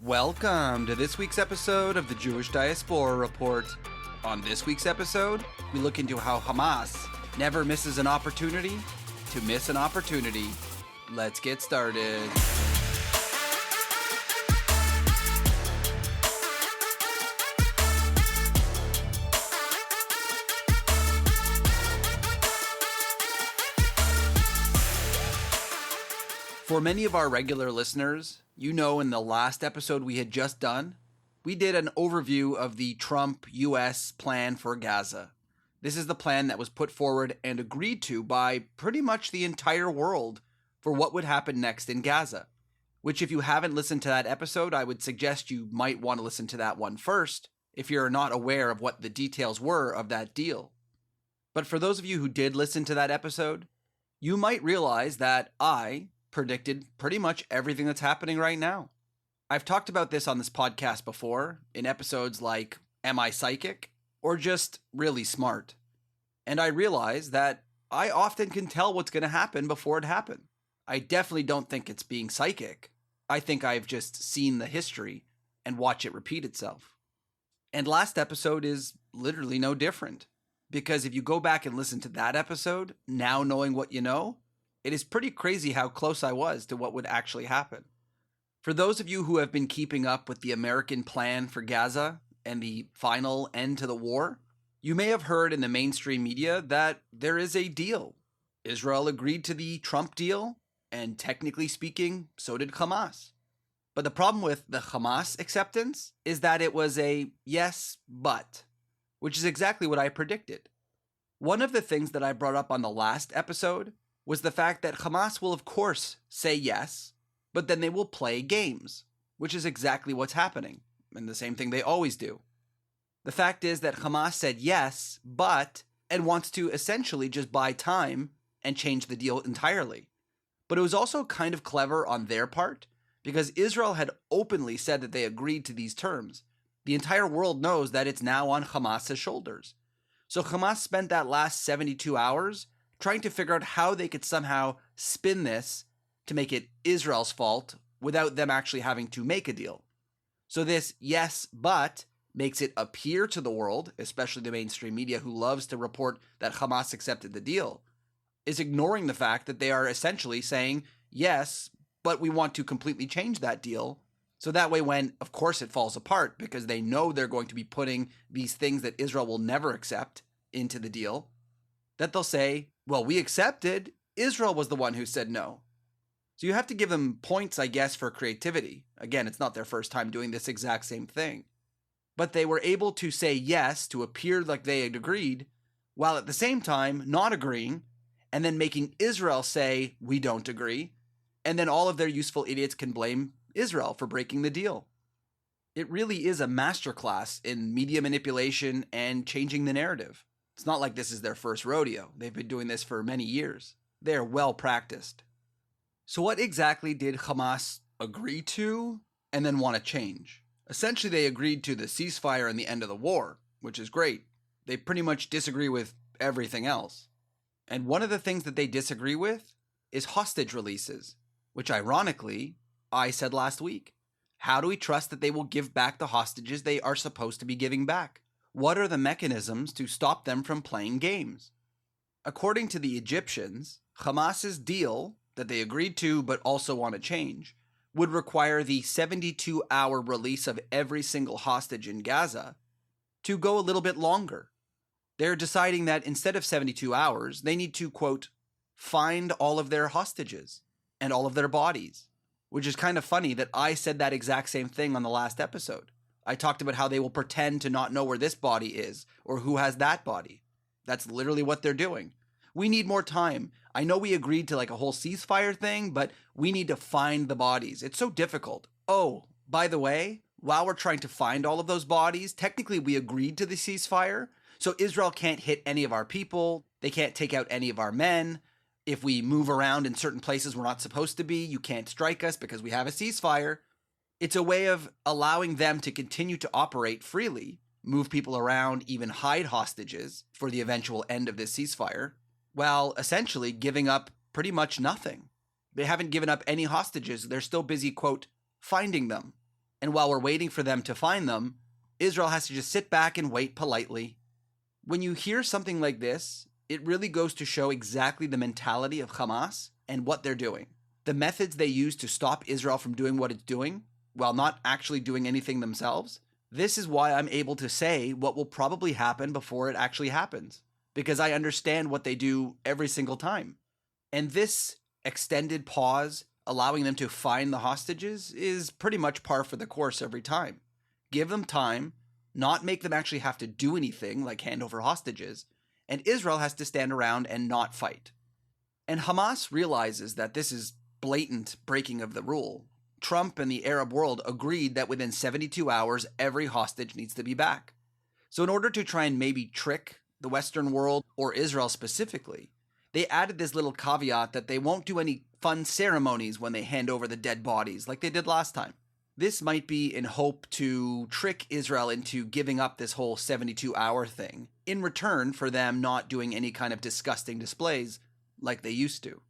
Welcome to this week's episode of the Jewish Diaspora Report. On this week's episode, we look into how Hamas never misses an opportunity to miss an opportunity. Let's get started. For many of our regular listeners, you know in the last episode we had just done, we did an overview of the Trump-US plan for Gaza. This is the plan that was put forward and agreed to by pretty much the entire world for what would happen next in Gaza, which if you haven't listened to that episode, I would suggest you might want to listen to that one first if you're not aware of what the details were of that deal. But for those of you who did listen to that episode, you might realize that I predicted pretty much everything that's happening right now. I've talked about this on this podcast before in episodes like Am I Psychic? Or just Really Smart. And I realize that I often can tell what's going to happen before it happens. I definitely don't think it's being psychic. I think I've just seen the history and watch it repeat itself. And last episode is literally no different. Because if you go back and listen to that episode, now knowing what you know, it is pretty crazy how close I was to what would actually happen. For those of you who have been keeping up with the American plan for Gaza and the final end to the war, you may have heard in the mainstream media that there is a deal. Israel agreed to the Trump deal, and technically speaking, so did Hamas. But the problem with the Hamas acceptance is that it was a yes, but, which is exactly what I predicted. One of the things that I brought up on the last episode was the fact that Hamas will of course say yes, but then they will play games, which is exactly what's happening, and the same thing they always do. The fact is that Hamas said yes, but, and wants to essentially just buy time and change the deal entirely. But it was also kind of clever on their part, because Israel had openly said that they agreed to these terms. The entire world knows that it's now on Hamas's shoulders. So Hamas spent that last 72 hours trying to figure out how they could somehow spin this to make it Israel's fault without them actually having to make a deal. So this yes, but makes it appear to the world, especially the mainstream media who loves to report that Hamas accepted the deal, is ignoring the fact that they are essentially saying, yes, but we want to completely change that deal. So that way when, of course, it falls apart because they know they're going to be putting these things that Israel will never accept into the deal, that they'll say, well, we accepted. Israel was the one who said no. So you have to give them points, I guess, for creativity. Again, it's not their first time doing this exact same thing. But they were able to say yes to appear like they had agreed, while at the same time not agreeing, and then making Israel say, we don't agree. And then all of their useful idiots can blame Israel for breaking the deal. It really is a masterclass in media manipulation and changing the narrative. It's not like this is their first rodeo. They've been doing this for many years. They are well practiced. So what exactly did Hamas agree to and then want to change? Essentially, they agreed to the ceasefire and the end of the war, which is great. They pretty much disagree with everything else. And one of the things that they disagree with is hostage releases, which ironically, I said last week. How do we trust that they will give back the hostages they are supposed to be giving back? What are the mechanisms to stop them from playing games? According to the Egyptians, Hamas's deal that they agreed to but also want to change would require the 72-hour release of every single hostage in Gaza to go a little bit longer. They're deciding that instead of 72 hours, they need to, quote, find all of their hostages and all of their bodies, which is kind of funny that I said that exact same thing on the last episode. I talked about how they will pretend to not know where this body is or who has that body. That's literally what they're doing. We need more time. I know we agreed to like a whole ceasefire thing, but we need to find the bodies. It's so difficult. Oh, by the way, while we're trying to find all of those bodies, technically we agreed to the ceasefire. So Israel can't hit any of our people. They can't take out any of our men. If we move around in certain places we're not supposed to be, you can't strike us because we have a ceasefire. It's a way of allowing them to continue to operate freely, move people around, even hide hostages for the eventual end of this ceasefire, while essentially giving up pretty much nothing. They haven't given up any hostages. They're still busy, quote, finding them. And while we're waiting for them to find them, Israel has to just sit back and wait politely. When you hear something like this, it really goes to show exactly the mentality of Hamas and what they're doing. The methods they use to stop Israel from doing what it's doing, while not actually doing anything themselves. This is why I'm able to say what will probably happen before it actually happens, because I understand what they do every single time. And this extended pause, allowing them to find the hostages, is pretty much par for the course every time. Give them time, not make them actually have to do anything like hand over hostages, and Israel has to stand around and not fight. And Hamas realizes that this is blatant breaking of the rule. Trump and the Arab world agreed that within 72 hours, every hostage needs to be back. So in order to try and maybe trick the Western world, or Israel specifically, they added this little caveat that they won't do any fun ceremonies when they hand over the dead bodies like they did last time. This might be in hope to trick Israel into giving up this whole 72-hour thing in return for them not doing any kind of disgusting displays like they used to.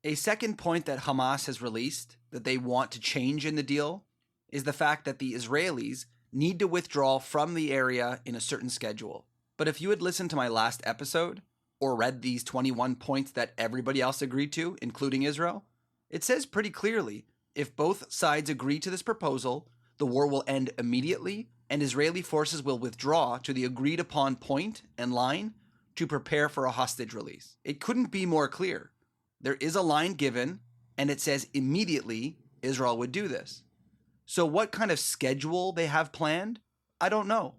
A second point that Hamas has released that they want to change in the deal is the fact that the Israelis need to withdraw from the area in a certain schedule. But if you had listened to my last episode or read these 21 points that everybody else agreed to, including Israel, it says pretty clearly, if both sides agree to this proposal, the war will end immediately and Israeli forces will withdraw to the agreed upon point and line to prepare for a hostage release. It couldn't be more clear. There is a line given, and it says immediately Israel would do this. So what kind of schedule they have planned, I don't know.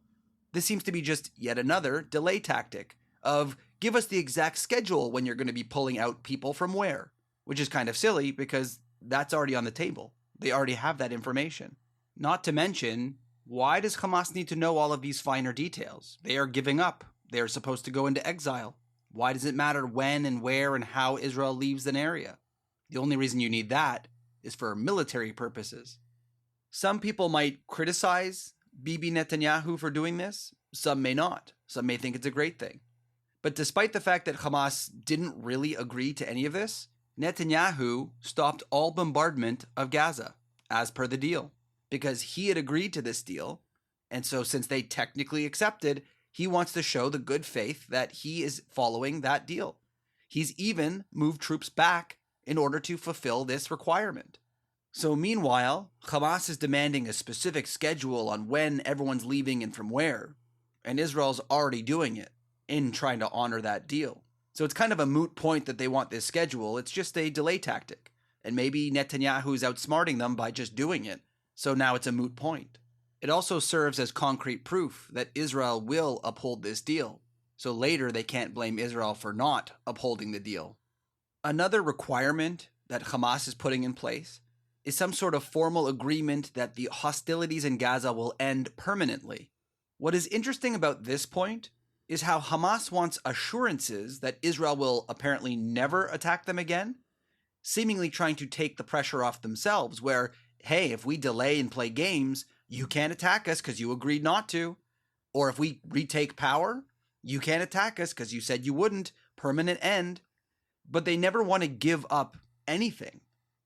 This seems to be just yet another delay tactic of give us the exact schedule when you're going to be pulling out people from where, which is kind of silly because that's already on the table. They already have that information. Not to mention, why does Hamas need to know all of these finer details? They are giving up. They are supposed to go into exile. Why does it matter when and where and how Israel leaves an area? The only reason you need that is for military purposes. Some people might criticize Bibi Netanyahu for doing this. Some may not. Some may think it's a great thing. But despite the fact that Hamas didn't really agree to any of this, Netanyahu stopped all bombardment of Gaza, as per the deal, because he had agreed to this deal. And so since they technically accepted, he wants to show the good faith that he is following that deal. He's even moved troops back in order to fulfill this requirement. So meanwhile, Hamas is demanding a specific schedule on when everyone's leaving and from where, and Israel's already doing it in trying to honor that deal. So it's kind of a moot point that they want this schedule. It's just a delay tactic, and maybe Netanyahu is outsmarting them by just doing it, so now it's a moot point. It also serves as concrete proof that Israel will uphold this deal, so later they can't blame Israel for not upholding the deal. Another requirement that Hamas is putting in place is some sort of formal agreement that the hostilities in Gaza will end permanently. What is interesting about this point is how Hamas wants assurances that Israel will apparently never attack them again, seemingly trying to take the pressure off themselves, where, hey, if we delay and play games, you can't attack us because you agreed not to. Or if we retake power, you can't attack us because you said you wouldn't. Permanent end. But they never want to give up anything.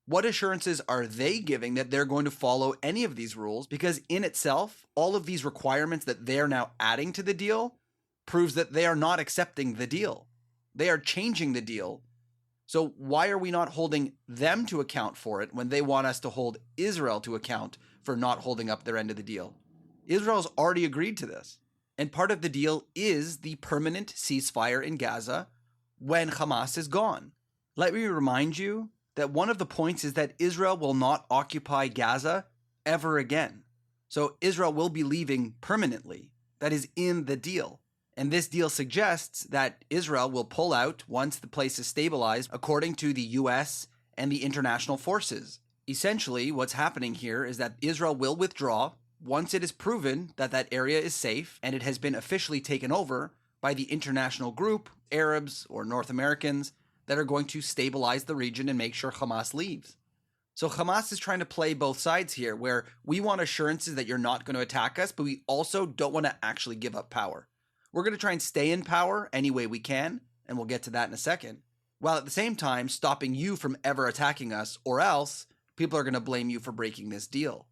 What assurances are they giving that they're going to follow any of these rules? Because in itself, all of these requirements that they're now adding to the deal proves that they are not accepting the deal. They are changing the deal. So why are we not holding them to account for it when they want us to hold Israel to account for not holding up their end of the deal? Israel's already agreed to this. And part of the deal is the permanent ceasefire in Gaza when Hamas is gone. Let me remind you that one of the points is that Israel will not occupy Gaza ever again. So Israel will be leaving permanently. That is in the deal. And this deal suggests that Israel will pull out once the place is stabilized, according to the US and the international forces. Essentially, what's happening here is that Israel will withdraw once it is proven that that area is safe and it has been officially taken over by the international group, Arabs or North Americans, that are going to stabilize the region and make sure Hamas leaves. So Hamas is trying to play both sides here, where we want assurances that you're not going to attack us, but we also don't want to actually give up power. We're going to try and stay in power any way we can, and we'll get to that in a second, while at the same time stopping you from ever attacking us, or else people are going to blame you for breaking this deal.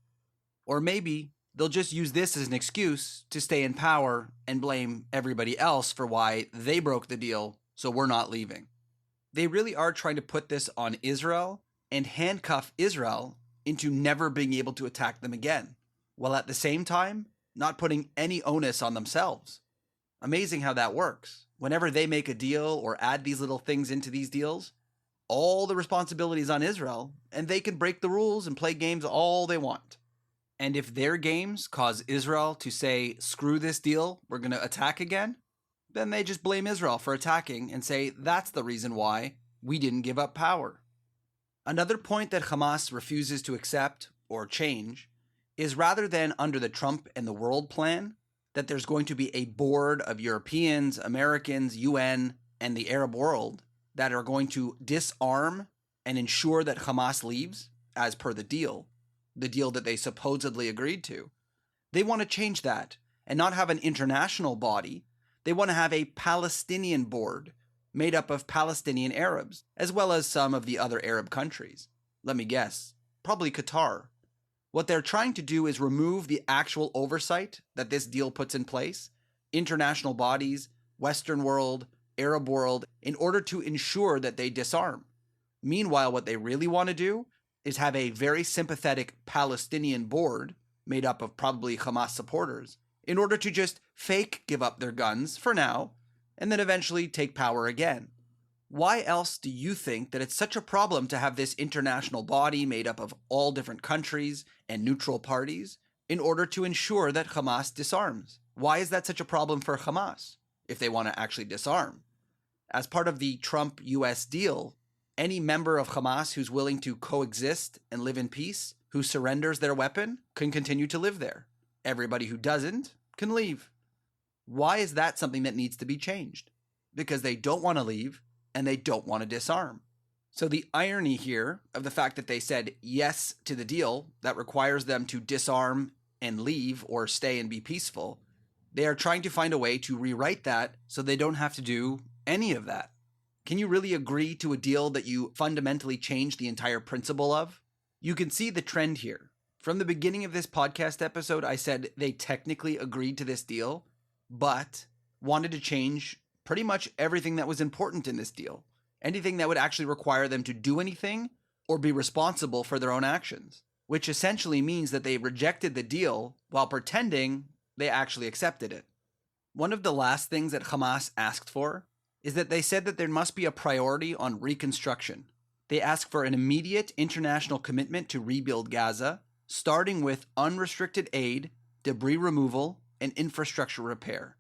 Or maybe they'll just use this as an excuse to stay in power and blame everybody else for why they broke the deal, so we're not leaving. They really are trying to put this on Israel and handcuff Israel into never being able to attack them again, while at the same time not putting any onus on themselves. Amazing how that works. Whenever they make a deal or add these little things into these deals, all the responsibility is on Israel, and they can break the rules and play games all they want. And if their games cause Israel to say, screw this deal, we're going to attack again, then they just blame Israel for attacking and say that's the reason why we didn't give up power. Another point that Hamas refuses to accept or change is rather than under the Trump and the World Plan, that there's going to be a board of Europeans, Americans, UN, and the Arab world that are going to disarm and ensure that Hamas leaves as per the deal that they supposedly agreed to. They want to change that and not have an international body. They want to have a Palestinian board made up of Palestinian Arabs, as well as some of the other Arab countries. Let me guess, probably Qatar. What they're trying to do is remove the actual oversight that this deal puts in place, international bodies, Western world, Arab world, in order to ensure that they disarm. Meanwhile, what they really want to do is have a very sympathetic Palestinian board made up of probably Hamas supporters in order to just fake give up their guns for now and then eventually take power again. Why else do you think that it's such a problem to have this international body made up of all different countries and neutral parties in order to ensure that Hamas disarms? Why is that such a problem for Hamas if they want to actually disarm? As part of the Trump-US deal, any member of Hamas who's willing to coexist and live in peace, who surrenders their weapon, can continue to live there. Everybody who doesn't can leave. Why is that something that needs to be changed? Because they don't want to leave and they don't want to disarm. So the irony here of the fact that they said yes to the deal that requires them to disarm and leave or stay and be peaceful, they are trying to find a way to rewrite that so they don't have to do any of that. Can you really agree to a deal that you fundamentally change the entire principle of? You can see the trend here. From the beginning of this podcast episode, I said they technically agreed to this deal, but wanted to change pretty much everything that was important in this deal. Anything that would actually require them to do anything or be responsible for their own actions, which essentially means that they rejected the deal while pretending they actually accepted it. One of the last things that Hamas asked for is that they said that there must be a priority on reconstruction. They asked for an immediate international commitment to rebuild Gaza, starting with unrestricted aid, debris removal, and infrastructure repair.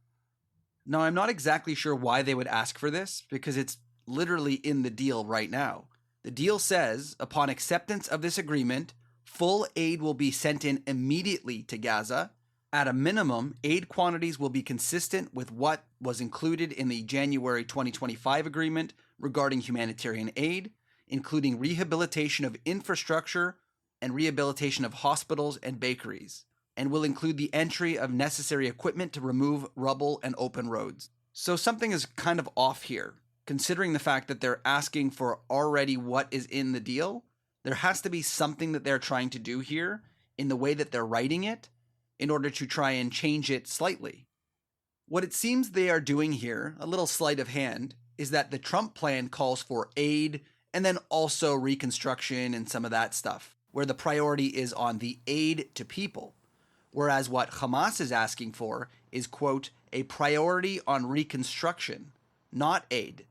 Now, I'm not exactly sure why they would ask for this, because it's literally in the deal right now. The deal says, upon acceptance of this agreement, full aid will be sent in immediately to Gaza. At a minimum, aid quantities will be consistent with what was included in the January 2025 agreement regarding humanitarian aid, including rehabilitation of infrastructure and rehabilitation of hospitals and bakeries, and will include the entry of necessary equipment to remove rubble and open roads. So something is kind of off here. Considering the fact that they're asking for already what is in the deal, there has to be something that they're trying to do here in the way that they're writing it in order to try and change it slightly. What it seems they are doing here, a little sleight of hand, is that the Trump plan calls for aid and then also reconstruction and some of that stuff, where the priority is on the aid to people. Whereas what Hamas is asking for is, quote, a priority on reconstruction, not aid.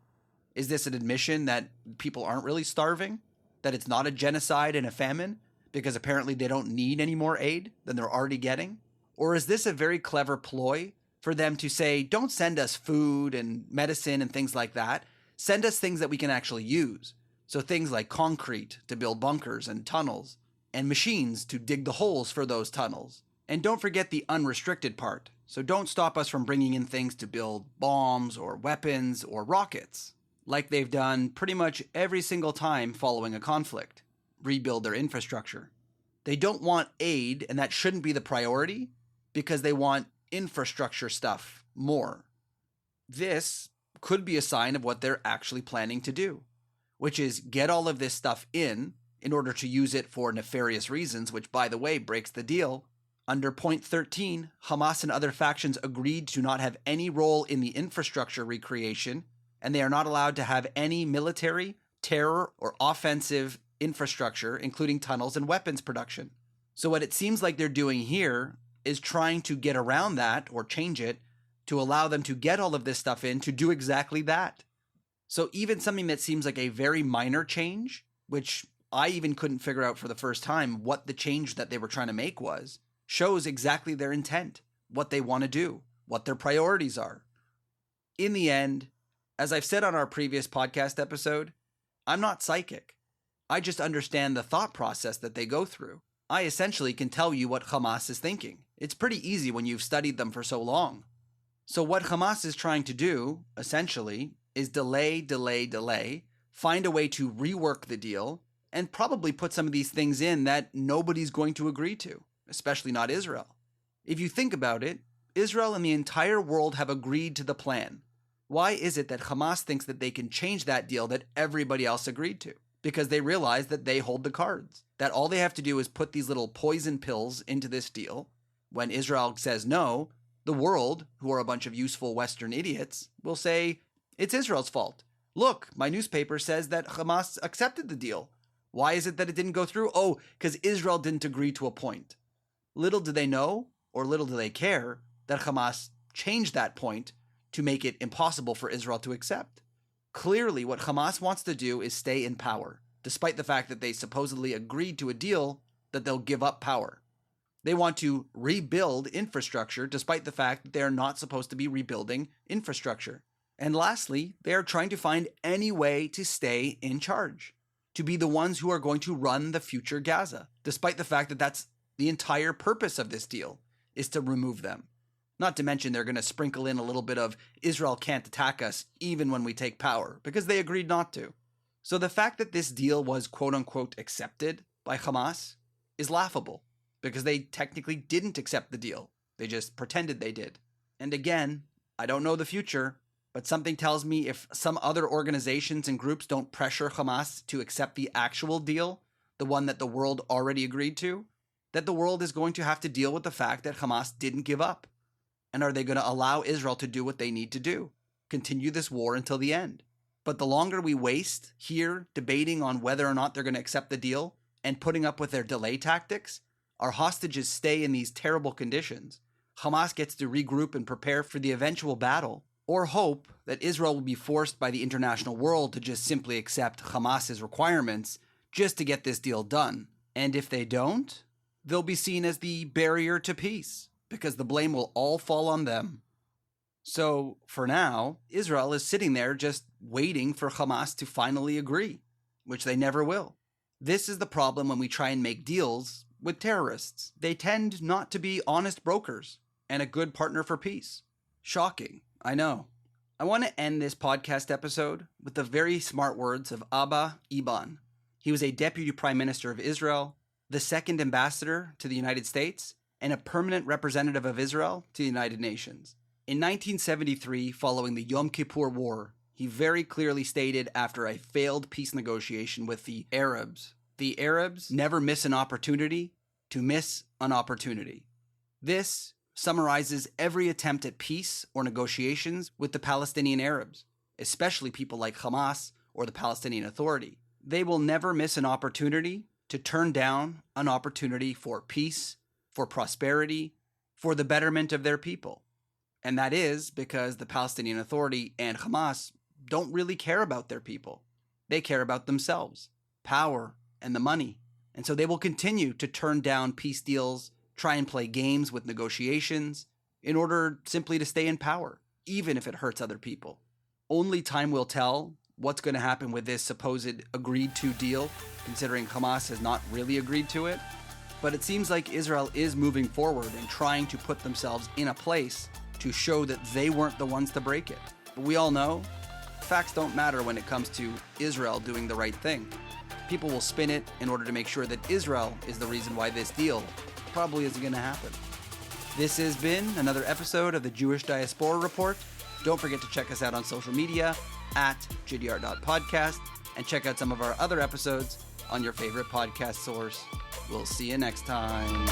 Is this an admission that people aren't really starving? That it's not a genocide and a famine? Because apparently they don't need any more aid than they're already getting? Or is this a very clever ploy for them to say, don't send us food and medicine and things like that. Send us things that we can actually use. So things like concrete to build bunkers and tunnels, and machines to dig the holes for those tunnels. And don't forget the unrestricted part. So don't stop us from bringing in things to build bombs or weapons or rockets, like they've done pretty much every single time following a conflict. Rebuild their infrastructure. They don't want aid, and that shouldn't be the priority, because they want infrastructure stuff more. This could be a sign of what they're actually planning to do, which is get all of this stuff in in order to use it for nefarious reasons, which, by the way, breaks the deal. Under point 13, Hamas and other factions agreed to not have any role in the infrastructure recreation, and they are not allowed to have any military, terror, or offensive infrastructure, including tunnels and weapons production. So what it seems like they're doing here is trying to get around that or change it to allow them to get all of this stuff in to do exactly that. So even something that seems like a very minor change, which I even couldn't figure out for the first time what the change that they were trying to make was, shows exactly their intent, what they want to do, what their priorities are. In the end, as I've said on our previous podcast episode, I'm not psychic. I just understand the thought process that they go through. I essentially can tell you what Hamas is thinking. It's pretty easy when you've studied them for so long. So what Hamas is trying to do, essentially, is delay, find a way to rework the deal, and probably put some of these things in that nobody's going to agree to, especially not Israel. If you think about it, Israel and the entire world have agreed to the plan. Why is it that Hamas thinks that they can change that deal that everybody else agreed to? Because they realize that they hold the cards, that all they have to do is put these little poison pills into this deal. When Israel says no, the world, who are a bunch of useful Western idiots, will say, it's Israel's fault. Look, my newspaper says that Hamas accepted the deal. Why is it that it didn't go through? Oh, because Israel didn't agree to a point. Little do they know, or little do they care, that Hamas changed that point to make it impossible for Israel to accept. Clearly, what Hamas wants to do is stay in power, despite the fact that they supposedly agreed to a deal that they'll give up power. They want to rebuild infrastructure, despite the fact that they are not supposed to be rebuilding infrastructure. And lastly, they are trying to find any way to stay in charge, to be the ones who are going to run the future Gaza, despite the fact that that's the entire purpose of this deal, is to remove them. Not to mention they're going to sprinkle in a little bit of Israel can't attack us even when we take power, because they agreed not to. So the fact that this deal was quote-unquote accepted by Hamas is laughable, because they technically didn't accept the deal. They just pretended they did. And again, I don't know the future, but something tells me if some other organizations and groups don't pressure Hamas to accept the actual deal, the one that the world already agreed to, that the world is going to have to deal with the fact that Hamas didn't give up. And are they going to allow Israel to do what they need to do? Continue this war until the end. But the longer we waste here debating on whether or not they're going to accept the deal and putting up with their delay tactics, our hostages stay in these terrible conditions. Hamas gets to regroup and prepare for the eventual battle, or hope that Israel will be forced by the international world to just simply accept Hamas's requirements just to get this deal done. And if they don't, they'll be seen as the barrier to peace, because the blame will all fall on them. So, for now, Israel is sitting there just waiting for Hamas to finally agree, which they never will. This is the problem when we try and make deals with terrorists. They tend not to be honest brokers and a good partner for peace. Shocking, I know. I want to end this podcast episode with the very smart words of Abba Eban. He was a deputy prime minister of Israel, the second ambassador to the United States, and a permanent representative of Israel to the United Nations. In 1973, following the Yom Kippur War, he very clearly stated after a failed peace negotiation with the Arabs never miss an opportunity to miss an opportunity. This summarizes every attempt at peace or negotiations with the Palestinian Arabs, especially people like Hamas or the Palestinian Authority. They will never miss an opportunity to turn down an opportunity for peace, for prosperity, for the betterment of their people. And that is because the Palestinian Authority and Hamas don't really care about their people. They care about themselves, power, and the money. And so they will continue to turn down peace deals, try and play games with negotiations in order simply to stay in power, even if it hurts other people. Only time will tell what's going to happen with this supposed agreed-to deal, considering Hamas has not really agreed to it. But it seems like Israel is moving forward and trying to put themselves in a place to show that they weren't the ones to break it. But we all know, facts don't matter when it comes to Israel doing the right thing. People will spin it in order to make sure that Israel is the reason why this deal probably isn't going to happen. This has been another episode of the Jewish Diaspora Report. Don't forget to check us out on social media at @JDR.podcast and check out some of our other episodes on your favorite podcast source. We'll see you next time.